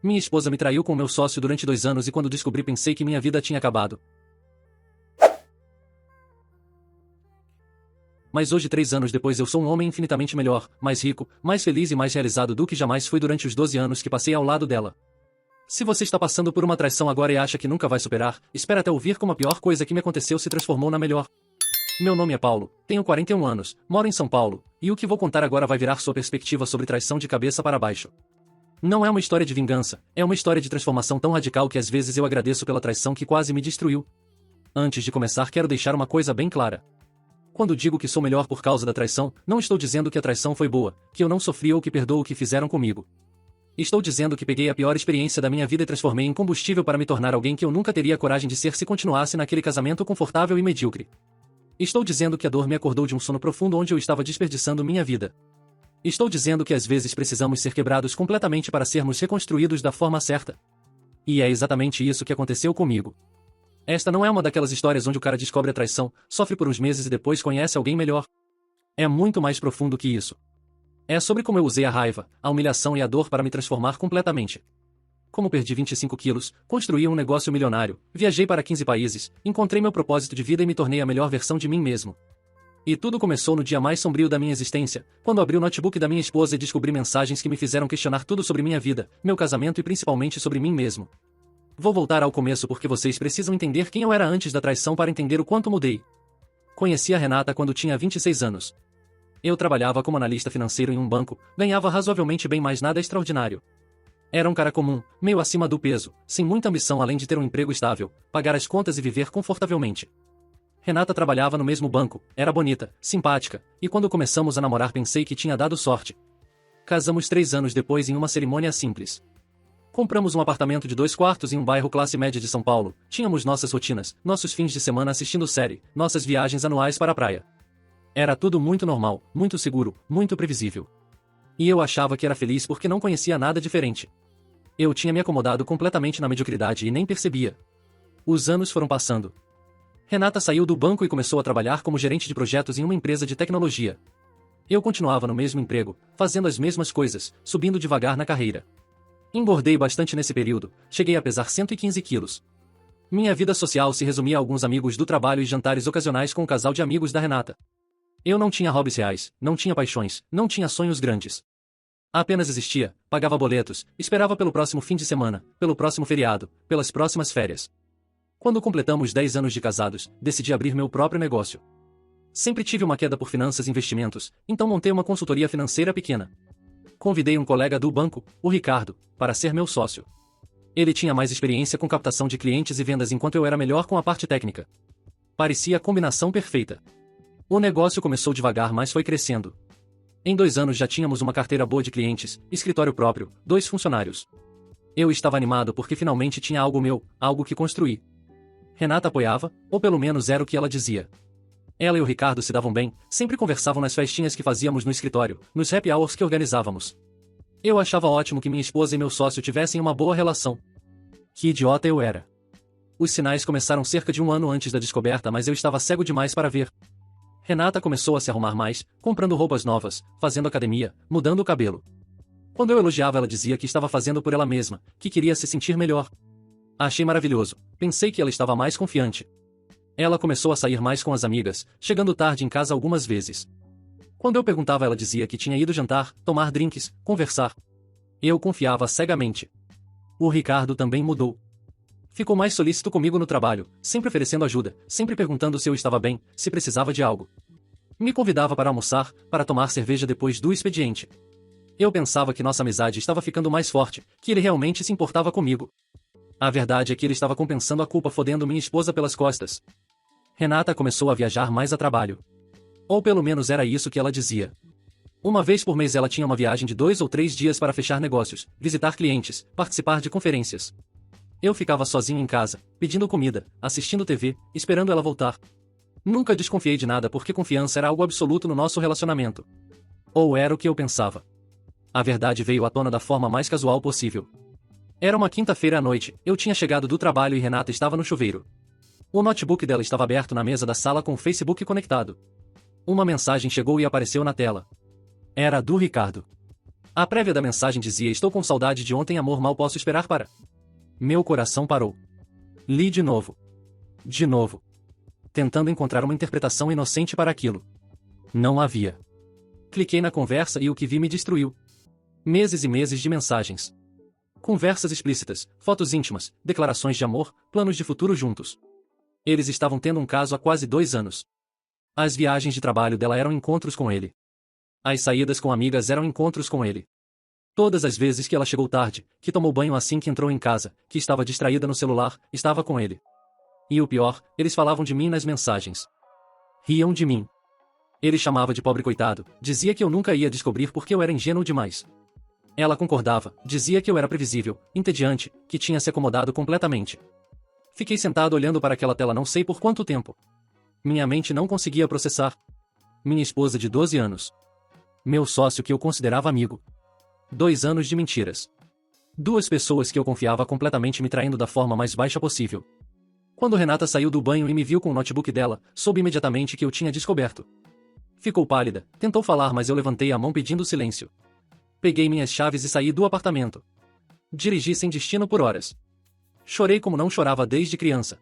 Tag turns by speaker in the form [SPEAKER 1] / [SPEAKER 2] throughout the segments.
[SPEAKER 1] Minha esposa me traiu com meu sócio durante 2 anos e quando descobri pensei que minha vida tinha acabado. Mas hoje 3 anos depois eu sou um homem infinitamente melhor, mais rico, mais feliz e mais realizado do que jamais fui durante os 12 anos que passei ao lado dela. Se você está passando por uma traição agora e acha que nunca vai superar, espera até ouvir como a pior coisa que me aconteceu se transformou na melhor. Meu nome é Paulo, tenho 41 anos, moro em São Paulo, e o que vou contar agora vai virar sua perspectiva sobre traição de cabeça para baixo. Não é uma história de vingança, é uma história de transformação tão radical que às vezes eu agradeço pela traição que quase me destruiu. Antes de começar quero deixar uma coisa bem clara. Quando digo que sou melhor por causa da traição, não estou dizendo que a traição foi boa, que eu não sofri ou que perdoo o que fizeram comigo. Estou dizendo que peguei a pior experiência da minha vida e transformei em combustível para me tornar alguém que eu nunca teria coragem de ser se continuasse naquele casamento confortável e medíocre. Estou dizendo que a dor me acordou de um sono profundo onde eu estava desperdiçando minha vida. Estou dizendo que às vezes precisamos ser quebrados completamente para sermos reconstruídos da forma certa. E é exatamente isso que aconteceu comigo. Esta não é uma daquelas histórias onde o cara descobre a traição, sofre por uns meses e depois conhece alguém melhor. É muito mais profundo que isso. É sobre como eu usei a raiva, a humilhação e a dor para me transformar completamente. Como perdi 25 quilos, construí um negócio milionário, viajei para 15 países, encontrei meu propósito de vida e me tornei a melhor versão de mim mesmo. E tudo começou no dia mais sombrio da minha existência, quando abri o notebook da minha esposa e descobri mensagens que me fizeram questionar tudo sobre minha vida, meu casamento e principalmente sobre mim mesmo. Vou voltar ao começo porque vocês precisam entender quem eu era antes da traição para entender o quanto mudei. Conheci a Renata quando tinha 26 anos. Eu trabalhava como analista financeiro em um banco, ganhava razoavelmente bem, mas nada extraordinário. Era um cara comum, meio acima do peso, sem muita ambição além de ter um emprego estável, pagar as contas e viver confortavelmente. Renata trabalhava no mesmo banco, era bonita, simpática, e quando começamos a namorar pensei que tinha dado sorte. Casamos 3 anos depois em uma cerimônia simples. Compramos um apartamento de 2 quartos em um bairro classe média de São Paulo, tínhamos nossas rotinas, nossos fins de semana assistindo série, nossas viagens anuais para a praia. Era tudo muito normal, muito seguro, muito previsível. E eu achava que era feliz porque não conhecia nada diferente. Eu tinha me acomodado completamente na mediocridade e nem percebia. Os anos foram passando. Renata saiu do banco e começou a trabalhar como gerente de projetos em uma empresa de tecnologia. Eu continuava no mesmo emprego, fazendo as mesmas coisas, subindo devagar na carreira. Engordei bastante nesse período, cheguei a pesar 115 quilos. Minha vida social se resumia a alguns amigos do trabalho e jantares ocasionais com o casal de amigos da Renata. Eu não tinha hobbies reais, não tinha paixões, não tinha sonhos grandes. Apenas existia, pagava boletos, esperava pelo próximo fim de semana, pelo próximo feriado, pelas próximas férias. Quando completamos 10 anos de casados, decidi abrir meu próprio negócio. Sempre tive uma queda por finanças e investimentos, então montei uma consultoria financeira pequena. Convidei um colega do banco, o Ricardo, para ser meu sócio. Ele tinha mais experiência com captação de clientes e vendas enquanto eu era melhor com a parte técnica. Parecia a combinação perfeita. O negócio começou devagar, mas foi crescendo. Em 2 anos já tínhamos uma carteira boa de clientes, escritório próprio, 2 funcionários. Eu estava animado porque finalmente tinha algo meu, algo que construí. Renata apoiava, ou pelo menos era o que ela dizia. Ela e o Ricardo se davam bem, sempre conversavam nas festinhas que fazíamos no escritório, nos happy hours que organizávamos. Eu achava ótimo que minha esposa e meu sócio tivessem uma boa relação. Que idiota eu era. Os sinais começaram cerca de 1 ano antes da descoberta, mas eu estava cego demais para ver. Renata começou a se arrumar mais, comprando roupas novas, fazendo academia, mudando o cabelo. Quando eu elogiava, ela dizia que estava fazendo por ela mesma, que queria se sentir melhor. Achei maravilhoso, pensei que ela estava mais confiante. Ela começou a sair mais com as amigas, chegando tarde em casa algumas vezes. Quando eu perguntava, ela dizia que tinha ido jantar, tomar drinks, conversar. Eu confiava cegamente. O Ricardo também mudou. Ficou mais solícito comigo no trabalho, sempre oferecendo ajuda, sempre perguntando se eu estava bem, se precisava de algo. Me convidava para almoçar, para tomar cerveja depois do expediente. Eu pensava que nossa amizade estava ficando mais forte, que ele realmente se importava comigo. A verdade é que ele estava compensando a culpa fodendo minha esposa pelas costas. Renata começou a viajar mais a trabalho. Ou pelo menos era isso que ela dizia. Uma vez por mês ela tinha uma viagem de 2 ou 3 dias para fechar negócios, visitar clientes, participar de conferências. Eu ficava sozinho em casa, pedindo comida, assistindo TV, esperando ela voltar. Nunca desconfiei de nada porque confiança era algo absoluto no nosso relacionamento. Ou era o que eu pensava. A verdade veio à tona da forma mais casual possível. Era uma quinta-feira à noite, eu tinha chegado do trabalho e Renata estava no chuveiro. O notebook dela estava aberto na mesa da sala com o Facebook conectado. Uma mensagem chegou e apareceu na tela. Era do Ricardo. A prévia da mensagem dizia: estou com saudade de ontem, amor, mal posso esperar para. Meu coração parou. Li de novo. De novo. Tentando encontrar uma interpretação inocente para aquilo. Não havia. Cliquei na conversa e o que vi me destruiu. Meses e meses de mensagens. Conversas explícitas, fotos íntimas, declarações de amor, planos de futuro juntos. Eles estavam tendo um caso há quase 2 anos. As viagens de trabalho dela eram encontros com ele. As saídas com amigas eram encontros com ele. Todas as vezes que ela chegou tarde, que tomou banho assim que entrou em casa, que estava distraída no celular, estava com ele. E o pior, eles falavam de mim nas mensagens. Riam de mim. Ele chamava de pobre coitado, dizia que eu nunca ia descobrir porque eu era ingênuo demais. Ela concordava, dizia que eu era previsível, entediante, que tinha se acomodado completamente. Fiquei sentado olhando para aquela tela não sei por quanto tempo. Minha mente não conseguia processar. Minha esposa de 12 anos. Meu sócio que eu considerava amigo. 2 anos de mentiras. 2 pessoas que eu confiava completamente me traindo da forma mais baixa possível. Quando Renata saiu do banho e me viu com o notebook dela, soube imediatamente que eu tinha descoberto. Ficou pálida, tentou falar, mas eu levantei a mão pedindo silêncio. Peguei minhas chaves e saí do apartamento. Dirigi sem destino por horas. Chorei como não chorava desde criança.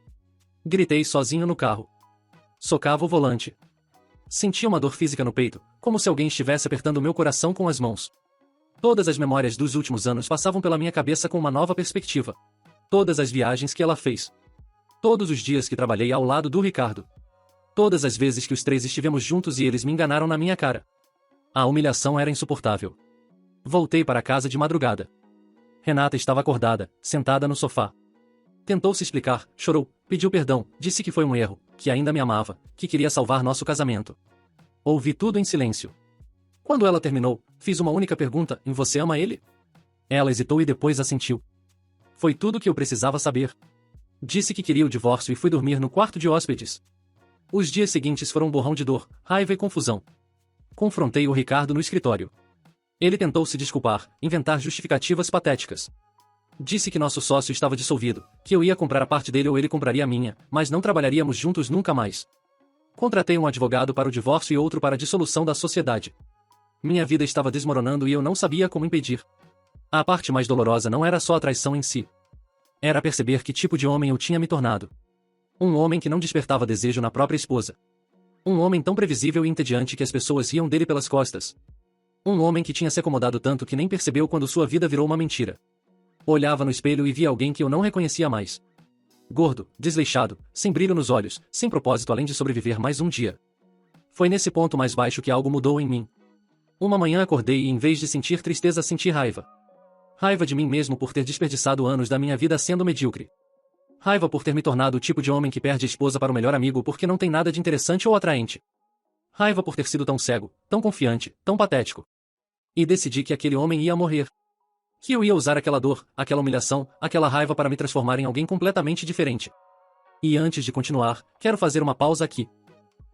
[SPEAKER 1] Gritei sozinho no carro. Socava o volante. Sentia uma dor física no peito, como se alguém estivesse apertando meu coração com as mãos. Todas as memórias dos últimos anos passavam pela minha cabeça com uma nova perspectiva. Todas as viagens que ela fez. Todos os dias que trabalhei ao lado do Ricardo. Todas as vezes que os 3 estivemos juntos e eles me enganaram na minha cara. A humilhação era insuportável. Voltei para casa de madrugada. Renata estava acordada, sentada no sofá. Tentou se explicar, chorou, pediu perdão, disse que foi um erro, que ainda me amava, que queria salvar nosso casamento. Ouvi tudo em silêncio. Quando ela terminou, fiz uma única pergunta: e você ama ele? Ela hesitou e depois assentiu. Foi tudo o que eu precisava saber. Disse que queria o divórcio e fui dormir no quarto de hóspedes. Os dias seguintes foram um borrão de dor, raiva e confusão. Confrontei o Ricardo no escritório. Ele tentou se desculpar, inventar justificativas patéticas. Disse que nosso sócio estava dissolvido, que eu ia comprar a parte dele ou ele compraria a minha, mas não trabalharíamos juntos nunca mais. Contratei um advogado para o divórcio e outro para a dissolução da sociedade. Minha vida estava desmoronando e eu não sabia como impedir. A parte mais dolorosa não era só a traição em si. Era perceber que tipo de homem eu tinha me tornado. Um homem que não despertava desejo na própria esposa. Um homem tão previsível e entediante que as pessoas riam dele pelas costas. Um homem que tinha se acomodado tanto que nem percebeu quando sua vida virou uma mentira. Olhava no espelho e via alguém que eu não reconhecia mais. Gordo, desleixado, sem brilho nos olhos, sem propósito além de sobreviver mais um dia. Foi nesse ponto mais baixo que algo mudou em mim. Uma manhã acordei e em vez de sentir tristeza senti raiva. Raiva de mim mesmo por ter desperdiçado anos da minha vida sendo medíocre. Raiva por ter me tornado o tipo de homem que perde a esposa para o melhor amigo porque não tem nada de interessante ou atraente. Raiva por ter sido tão cego, tão confiante, tão patético. E decidi que aquele homem ia morrer. Que eu ia usar aquela dor, aquela humilhação, aquela raiva para me transformar em alguém completamente diferente. E antes de continuar, quero fazer uma pausa aqui.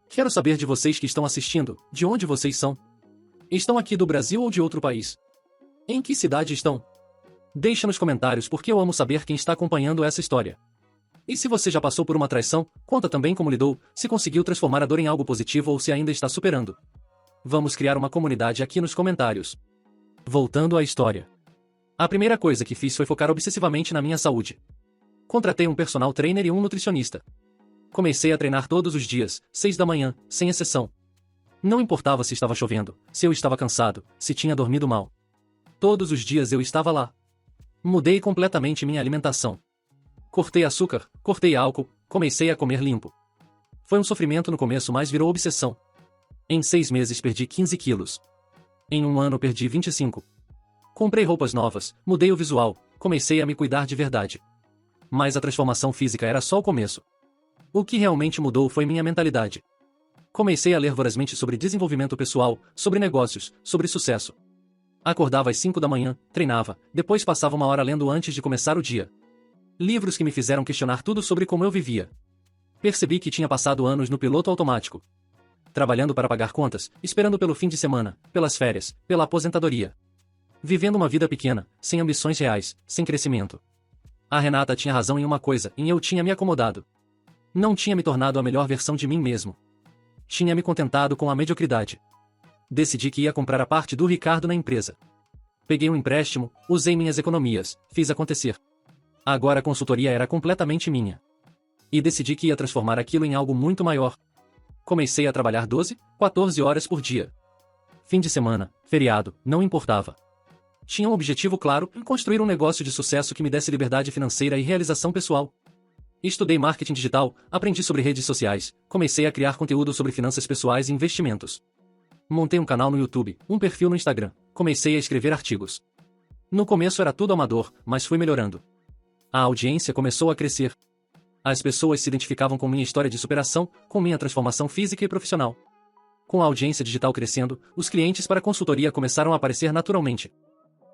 [SPEAKER 1] Quero saber de vocês que estão assistindo, de onde vocês são. Estão aqui do Brasil ou de outro país? Em que cidade estão? Deixa nos comentários porque eu amo saber quem está acompanhando essa história. E se você já passou por uma traição, conta também como lidou, se conseguiu transformar a dor em algo positivo ou se ainda está superando. Vamos criar uma comunidade aqui nos comentários. Voltando à história. A primeira coisa que fiz foi focar obsessivamente na minha saúde. Contratei um personal trainer e um nutricionista. Comecei a treinar todos os dias, 6 da manhã, sem exceção. Não importava se estava chovendo, se eu estava cansado, se tinha dormido mal. Todos os dias eu estava lá. Mudei completamente minha alimentação. Cortei açúcar, cortei álcool, comecei a comer limpo. Foi um sofrimento no começo, mas virou obsessão. Em 6 meses perdi 15 quilos. Em 1 ano perdi 25. Comprei roupas novas, mudei o visual, comecei a me cuidar de verdade. Mas a transformação física era só o começo. O que realmente mudou foi minha mentalidade. Comecei a ler vorazmente sobre desenvolvimento pessoal, sobre negócios, sobre sucesso. Acordava às 5 da manhã, treinava, depois passava 1 hora lendo antes de começar o dia. Livros que me fizeram questionar tudo sobre como eu vivia. Percebi que tinha passado anos no piloto automático. Trabalhando para pagar contas, esperando pelo fim de semana, pelas férias, pela aposentadoria. Vivendo uma vida pequena, sem ambições reais, sem crescimento. A Renata tinha razão em uma coisa, em eu tinha me acomodado. Não tinha me tornado a melhor versão de mim mesmo. Tinha me contentado com a mediocridade. Decidi que ia comprar a parte do Ricardo na empresa. Peguei um empréstimo, usei minhas economias, fiz acontecer. Agora a consultoria era completamente minha. E decidi que ia transformar aquilo em algo muito maior. Comecei a trabalhar 12, 14 horas por dia. Fim de semana, feriado, não importava. Tinha um objetivo claro em construir um negócio de sucesso que me desse liberdade financeira e realização pessoal. Estudei marketing digital, aprendi sobre redes sociais, comecei a criar conteúdo sobre finanças pessoais e investimentos. Montei um canal no YouTube, um perfil no Instagram, comecei a escrever artigos. No começo era tudo amador, mas fui melhorando. A audiência começou a crescer. As pessoas se identificavam com minha história de superação, com minha transformação física e profissional. Com a audiência digital crescendo, os clientes para consultoria começaram a aparecer naturalmente.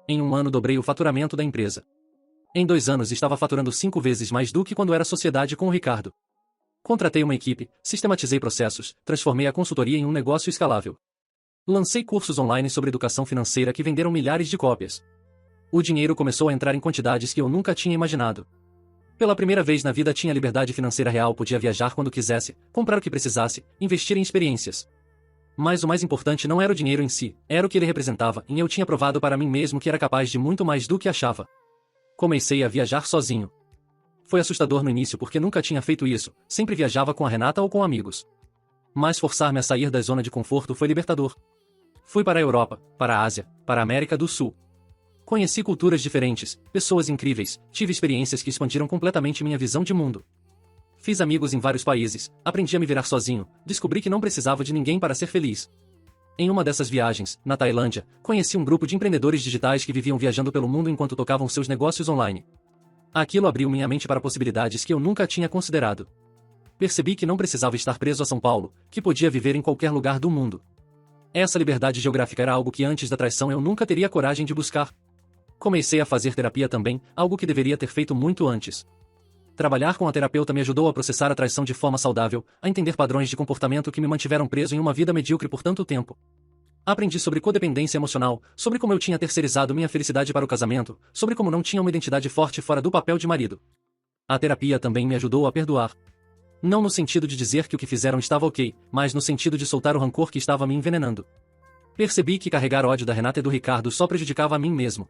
[SPEAKER 1] Em um ano dobrei o faturamento da empresa. Em 2 anos estava faturando 5 vezes mais do que quando era sociedade com o Ricardo. Contratei uma equipe, sistematizei processos, transformei a consultoria em um negócio escalável. Lancei cursos online sobre educação financeira que venderam milhares de cópias. O dinheiro começou a entrar em quantidades que eu nunca tinha imaginado. Pela primeira vez na vida tinha liberdade financeira real, podia viajar quando quisesse, comprar o que precisasse, investir em experiências. Mas o mais importante não era o dinheiro em si, era o que ele representava, e eu tinha provado para mim mesmo que era capaz de muito mais do que achava. Comecei a viajar sozinho. Foi assustador no início porque nunca tinha feito isso, sempre viajava com a Renata ou com amigos. Mas forçar-me a sair da zona de conforto foi libertador. Fui para a Europa, para a Ásia, para a América do Sul. Conheci culturas diferentes, pessoas incríveis, tive experiências que expandiram completamente minha visão de mundo. Fiz amigos em vários países, aprendi a me virar sozinho, descobri que não precisava de ninguém para ser feliz. Em uma dessas viagens, na Tailândia, conheci um grupo de empreendedores digitais que viviam viajando pelo mundo enquanto tocavam seus negócios online. Aquilo abriu minha mente para possibilidades que eu nunca tinha considerado. Percebi que não precisava estar preso a São Paulo, que podia viver em qualquer lugar do mundo. Essa liberdade geográfica era algo que antes da traição eu nunca teria coragem de buscar. Comecei a fazer terapia também, algo que deveria ter feito muito antes. Trabalhar com a terapeuta me ajudou a processar a traição de forma saudável, a entender padrões de comportamento que me mantiveram preso em uma vida medíocre por tanto tempo. Aprendi sobre codependência emocional, sobre como eu tinha terceirizado minha felicidade para o casamento, sobre como não tinha uma identidade forte fora do papel de marido. A terapia também me ajudou a perdoar. Não no sentido de dizer que o que fizeram estava ok, mas no sentido de soltar o rancor que estava me envenenando. Percebi que carregar ódio da Renata e do Ricardo só prejudicava a mim mesmo.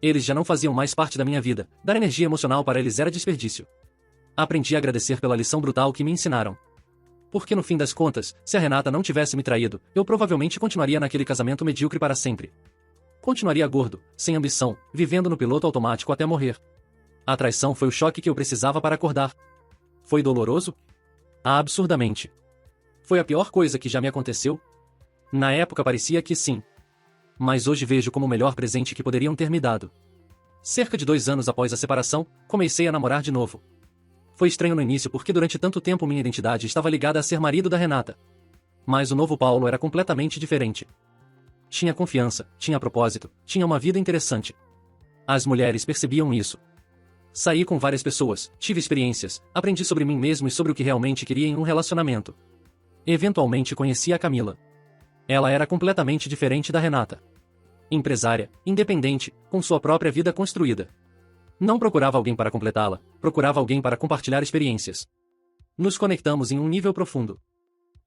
[SPEAKER 1] Eles já não faziam mais parte da minha vida, dar energia emocional para eles era desperdício. Aprendi a agradecer pela lição brutal que me ensinaram. Porque no fim das contas, se a Renata não tivesse me traído, eu provavelmente continuaria naquele casamento medíocre para sempre. Continuaria gordo, sem ambição, vivendo no piloto automático até morrer. A traição foi o choque que eu precisava para acordar. Foi doloroso? Absurdamente. Foi a pior coisa que já me aconteceu? Na época parecia que sim. Mas hoje vejo como o melhor presente que poderiam ter me dado. Cerca de 2 anos após a separação, comecei a namorar de novo. Foi estranho no início porque durante tanto tempo minha identidade estava ligada a ser marido da Renata. Mas o novo Paulo era completamente diferente. Tinha confiança, tinha propósito, tinha uma vida interessante. As mulheres percebiam isso. Saí com várias pessoas, tive experiências, aprendi sobre mim mesmo e sobre o que realmente queria em um relacionamento. Eventualmente conheci a Camila. Ela era completamente diferente da Renata. Empresária, independente, com sua própria vida construída. Não procurava alguém para completá-la, procurava alguém para compartilhar experiências. Nos conectamos em um nível profundo.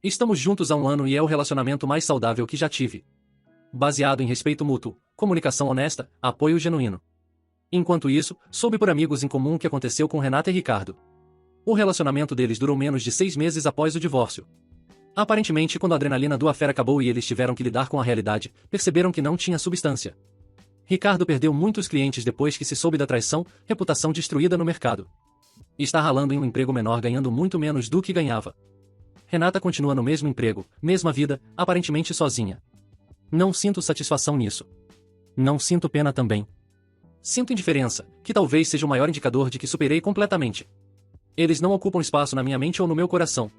[SPEAKER 1] Estamos juntos há 1 ano e é o relacionamento mais saudável que já tive. Baseado em respeito mútuo, comunicação honesta, apoio genuíno. Enquanto isso, soube por amigos em comum o que aconteceu com Renata e Ricardo. O relacionamento deles durou menos de 6 meses após o divórcio. Aparentemente, quando a adrenalina do affair acabou e eles tiveram que lidar com a realidade, perceberam que não tinha substância. Ricardo perdeu muitos clientes depois que se soube da traição, reputação destruída no mercado. Está ralando em um emprego menor ganhando muito menos do que ganhava. Renata continua no mesmo emprego, mesma vida, aparentemente sozinha. Não sinto satisfação nisso. Não sinto pena também. Sinto indiferença, que talvez seja o maior indicador de que superei completamente. Eles não ocupam espaço na minha mente ou no meu coração.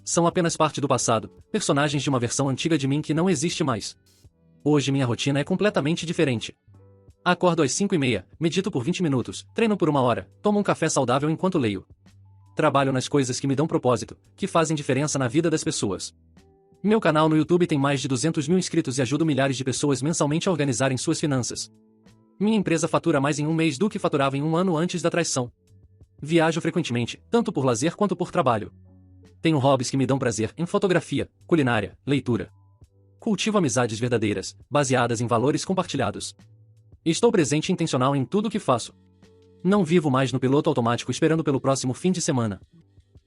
[SPEAKER 1] São apenas parte do passado, personagens de uma versão antiga de mim que não existe mais. Hoje minha rotina é completamente diferente. Acordo às 5h30, medito por 20 minutos, treino por 1 hora, tomo um café saudável enquanto leio. Trabalho nas coisas que me dão propósito, que fazem diferença na vida das pessoas. Meu canal no YouTube tem mais de 200 mil inscritos e ajudo milhares de pessoas mensalmente a organizarem suas finanças. Minha empresa fatura mais em 1 mês do que faturava em 1 ano antes da traição. Viajo frequentemente, tanto por lazer quanto por trabalho. Tenho hobbies que me dão prazer em fotografia, culinária, leitura. Cultivo amizades verdadeiras, baseadas em valores compartilhados. Estou presente e intencional em tudo o que faço. Não vivo mais no piloto automático esperando pelo próximo fim de semana.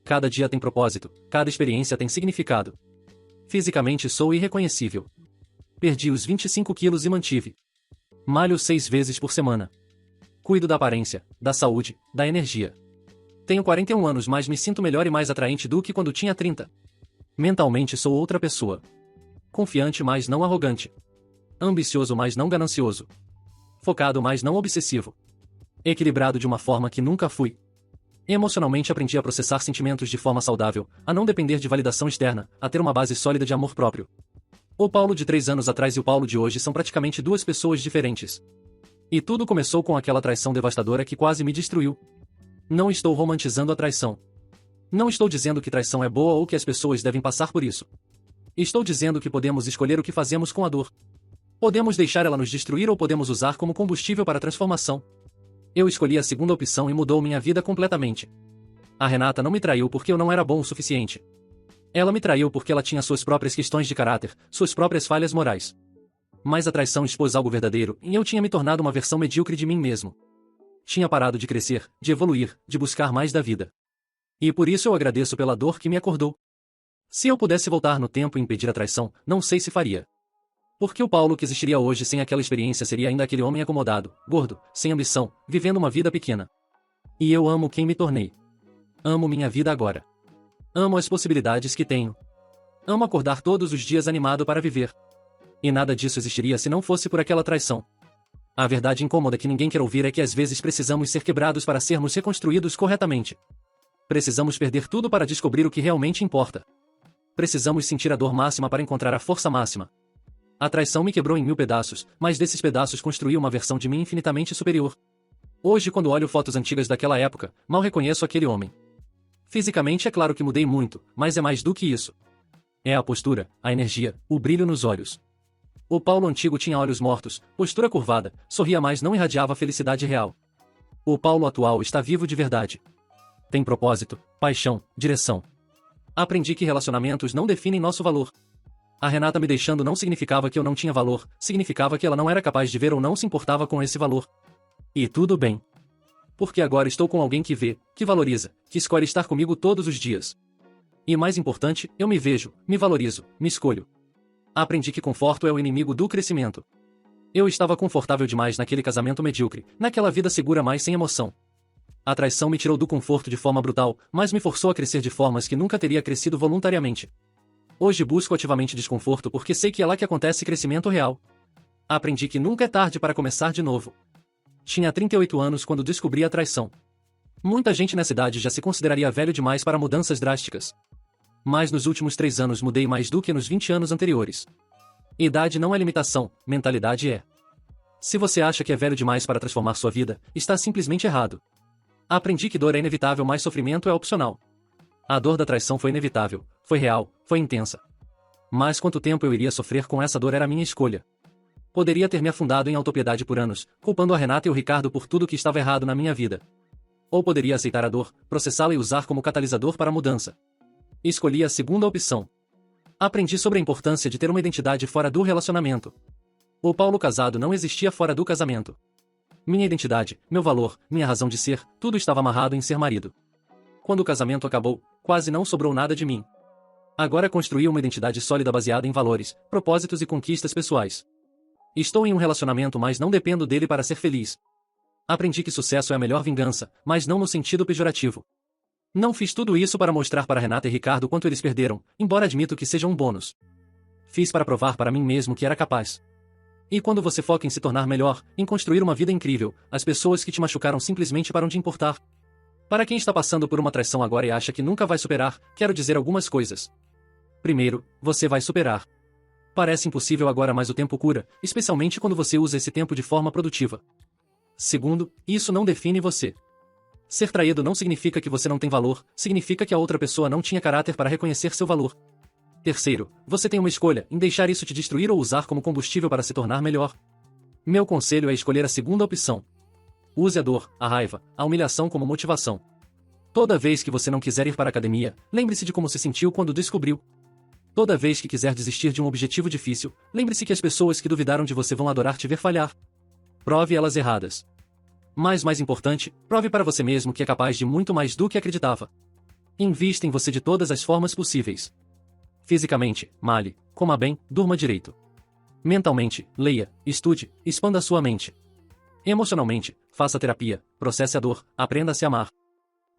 [SPEAKER 1] Cada dia tem propósito, cada experiência tem significado. Fisicamente sou irreconhecível. Perdi os 25 quilos e mantive. Malho 6 vezes por semana. Cuido da aparência, da saúde, da energia. Tenho 41 anos, mas me sinto melhor e mais atraente do que quando tinha 30. Mentalmente sou outra pessoa. Confiante, mas não arrogante. Ambicioso, mas não ganancioso. Focado, mas não obsessivo. Equilibrado de uma forma que nunca fui. Emocionalmente aprendi a processar sentimentos de forma saudável, a não depender de validação externa, a ter uma base sólida de amor próprio. O Paulo de 3 anos atrás e o Paulo de hoje são praticamente duas pessoas diferentes. E tudo começou com aquela traição devastadora que quase me destruiu. Não estou romantizando a traição. Não estou dizendo que traição é boa ou que as pessoas devem passar por isso. Estou dizendo que podemos escolher o que fazemos com a dor. Podemos deixar ela nos destruir ou podemos usar como combustível para a transformação. Eu escolhi a segunda opção e mudou minha vida completamente. A Renata não me traiu porque eu não era bom o suficiente. Ela me traiu porque ela tinha suas próprias questões de caráter, suas próprias falhas morais. Mas a traição expôs algo verdadeiro, e eu tinha me tornado uma versão medíocre de mim mesmo. Tinha parado de crescer, de evoluir, de buscar mais da vida. E por isso eu agradeço pela dor que me acordou. Se eu pudesse voltar no tempo e impedir a traição, não sei se faria. Porque o Paulo que existiria hoje sem aquela experiência seria ainda aquele homem acomodado, gordo, sem ambição, vivendo uma vida pequena. E eu amo quem me tornei. Amo minha vida agora. Amo as possibilidades que tenho. Amo acordar todos os dias animado para viver. E nada disso existiria se não fosse por aquela traição. A verdade incômoda que ninguém quer ouvir é que às vezes precisamos ser quebrados para sermos reconstruídos corretamente. Precisamos perder tudo para descobrir o que realmente importa. Precisamos sentir a dor máxima para encontrar a força máxima. A traição me quebrou em 1000 pedaços, mas desses pedaços construí uma versão de mim infinitamente superior. Hoje, quando olho fotos antigas daquela época, mal reconheço aquele homem. Fisicamente é claro que mudei muito, mas é mais do que isso. É a postura, a energia, o brilho nos olhos. O Paulo antigo tinha olhos mortos, postura curvada, sorria mas não irradiava felicidade real. O Paulo atual está vivo de verdade. Tem propósito, paixão, direção. Aprendi que relacionamentos não definem nosso valor. A Renata me deixando não significava que eu não tinha valor, significava que ela não era capaz de ver ou não se importava com esse valor. E tudo bem. Porque agora estou com alguém que vê, que valoriza, que escolhe estar comigo todos os dias. E mais importante, eu me vejo, me valorizo, me escolho. Aprendi que conforto é o inimigo do crescimento. Eu estava confortável demais naquele casamento medíocre, naquela vida segura mas sem emoção. A traição me tirou do conforto de forma brutal, mas me forçou a crescer de formas que nunca teria crescido voluntariamente. Hoje busco ativamente desconforto porque sei que é lá que acontece crescimento real. Aprendi que nunca é tarde para começar de novo. Tinha 38 anos quando descobri a traição. Muita gente nessa idade já se consideraria velho demais para mudanças drásticas. Mas nos últimos 3 anos mudei mais do que nos 20 anos anteriores. Idade não é limitação, mentalidade é. Se você acha que é velho demais para transformar sua vida, está simplesmente errado. Aprendi que dor é inevitável, mas sofrimento é opcional. A dor da traição foi inevitável, foi real, foi intensa. Mas quanto tempo eu iria sofrer com essa dor era minha escolha. Poderia ter me afundado em autopiedade por anos, culpando a Renata e o Ricardo por tudo que estava errado na minha vida. Ou poderia aceitar a dor, processá-la e usar como catalisador para a mudança. Escolhi a segunda opção. Aprendi sobre a importância de ter uma identidade fora do relacionamento. O Paulo casado não existia fora do casamento. Minha identidade, meu valor, minha razão de ser, tudo estava amarrado em ser marido. Quando o casamento acabou, quase não sobrou nada de mim. Agora construí uma identidade sólida baseada em valores, propósitos e conquistas pessoais. Estou em um relacionamento, mas não dependo dele para ser feliz. Aprendi que sucesso é a melhor vingança, mas não no sentido pejorativo. Não fiz tudo isso para mostrar para Renata e Ricardo quanto eles perderam, embora admito que seja um bônus. Fiz para provar para mim mesmo que era capaz. E quando você foca em se tornar melhor, em construir uma vida incrível, as pessoas que te machucaram simplesmente param de importar. Para quem está passando por uma traição agora e acha que nunca vai superar, quero dizer algumas coisas. Primeiro, você vai superar. Parece impossível agora, mas o tempo cura, especialmente quando você usa esse tempo de forma produtiva. Segundo, isso não define você. Ser traído não significa que você não tem valor, significa que a outra pessoa não tinha caráter para reconhecer seu valor. Terceiro, você tem uma escolha em deixar isso te destruir ou usar como combustível para se tornar melhor. Meu conselho é escolher a segunda opção. Use a dor, a raiva, a humilhação como motivação. Toda vez que você não quiser ir para a academia, lembre-se de como se sentiu quando descobriu. Toda vez que quiser desistir de um objetivo difícil, lembre-se que as pessoas que duvidaram de você vão adorar te ver falhar. prove elas erradas. Mas mais importante, prove para você mesmo que é capaz de muito mais do que acreditava. Invista em você de todas as formas possíveis. Fisicamente, malhe, coma bem, durma direito. Mentalmente, leia, estude, expanda sua mente. Emocionalmente, faça terapia, processe a dor, aprenda a se amar.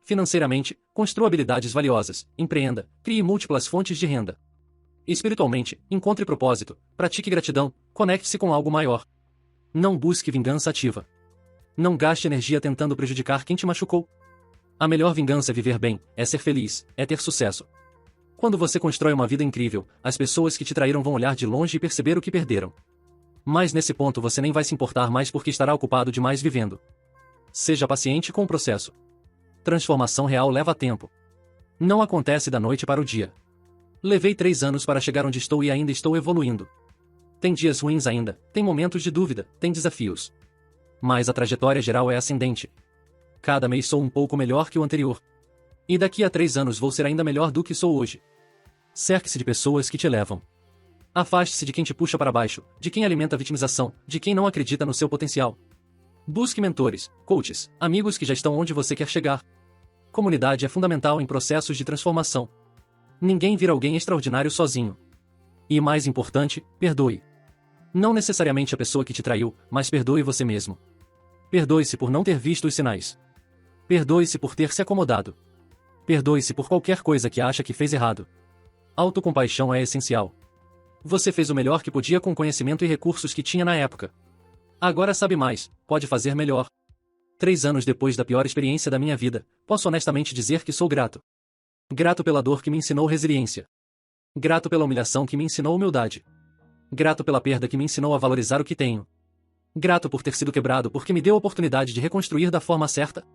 [SPEAKER 1] Financeiramente, construa habilidades valiosas, empreenda, crie múltiplas fontes de renda. Espiritualmente, encontre propósito, pratique gratidão, conecte-se com algo maior. Não busque vingança ativa. Não gaste energia tentando prejudicar quem te machucou. A melhor vingança é viver bem, é ser feliz, é ter sucesso. Quando você constrói uma vida incrível, as pessoas que te traíram vão olhar de longe e perceber o que perderam. Mas nesse ponto você nem vai se importar mais porque estará ocupado demais vivendo. Seja paciente com o processo. Transformação real leva tempo. Não acontece da noite para o dia. Levei 3 anos para chegar onde estou e ainda estou evoluindo. Tem dias ruins ainda, tem momentos de dúvida, tem desafios. Mas a trajetória geral é ascendente. Cada mês sou um pouco melhor que o anterior. E daqui a 3 anos vou ser ainda melhor do que sou hoje. Cerque-se de pessoas que te elevam. Afaste-se de quem te puxa para baixo, de quem alimenta a vitimização, de quem não acredita no seu potencial. Busque mentores, coaches, amigos que já estão onde você quer chegar. Comunidade é fundamental em processos de transformação. Ninguém vira alguém extraordinário sozinho. E mais importante, perdoe. Não necessariamente a pessoa que te traiu, mas perdoe você mesmo. Perdoe-se por não ter visto os sinais. Perdoe-se por ter se acomodado. Perdoe-se por qualquer coisa que acha que fez errado. Autocompaixão é essencial. Você fez o melhor que podia com o conhecimento e recursos que tinha na época. Agora sabe mais, pode fazer melhor. 3 anos depois da pior experiência da minha vida, posso honestamente dizer que sou grato. Grato pela dor que me ensinou resiliência. Grato pela humilhação que me ensinou humildade. Grato pela perda que me ensinou a valorizar o que tenho. Grato por ter sido quebrado porque me deu a oportunidade de reconstruir da forma certa.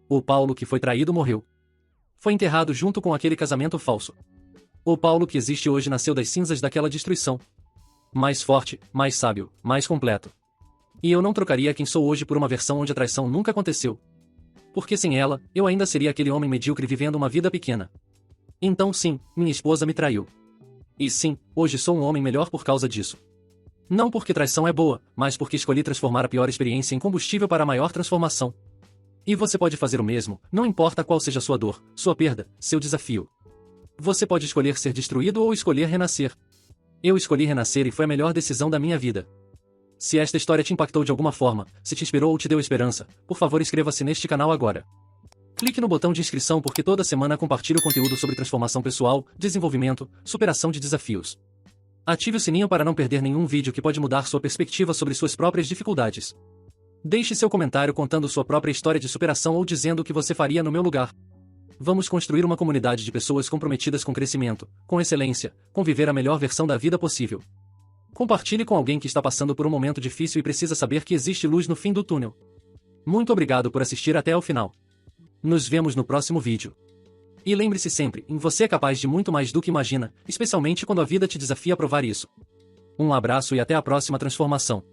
[SPEAKER 1] O Paulo que foi traído morreu. Foi enterrado junto com aquele casamento falso. O Paulo que existe hoje nasceu das cinzas daquela destruição. Mais forte, mais sábio, mais completo. E eu não trocaria quem sou hoje por uma versão onde a traição nunca aconteceu. Porque sem ela, eu ainda seria aquele homem medíocre vivendo uma vida pequena. Então sim, minha esposa me traiu. E sim, hoje sou um homem melhor por causa disso. Não porque traição é boa, mas porque escolhi transformar a pior experiência em combustível para a maior transformação. E você pode fazer o mesmo, não importa qual seja a sua dor, sua perda, seu desafio. Você pode escolher ser destruído ou escolher renascer. Eu escolhi renascer e foi a melhor decisão da minha vida. Se esta história te impactou de alguma forma, se te inspirou ou te deu esperança, por favor inscreva-se neste canal agora. Clique no botão de inscrição porque toda semana compartilho conteúdo sobre transformação pessoal, desenvolvimento, superação de desafios. Ative o sininho para não perder nenhum vídeo que pode mudar sua perspectiva sobre suas próprias dificuldades. Deixe seu comentário contando sua própria história de superação ou dizendo o que você faria no meu lugar. Vamos construir uma comunidade de pessoas comprometidas com crescimento, com excelência, com viver a melhor versão da vida possível. Compartilhe com alguém que está passando por um momento difícil e precisa saber que existe luz no fim do túnel. Muito obrigado por assistir até ao final. Nos vemos no próximo vídeo. E lembre-se sempre, você é capaz de muito mais do que imagina, especialmente quando a vida te desafia a provar isso. Um abraço e até a próxima transformação.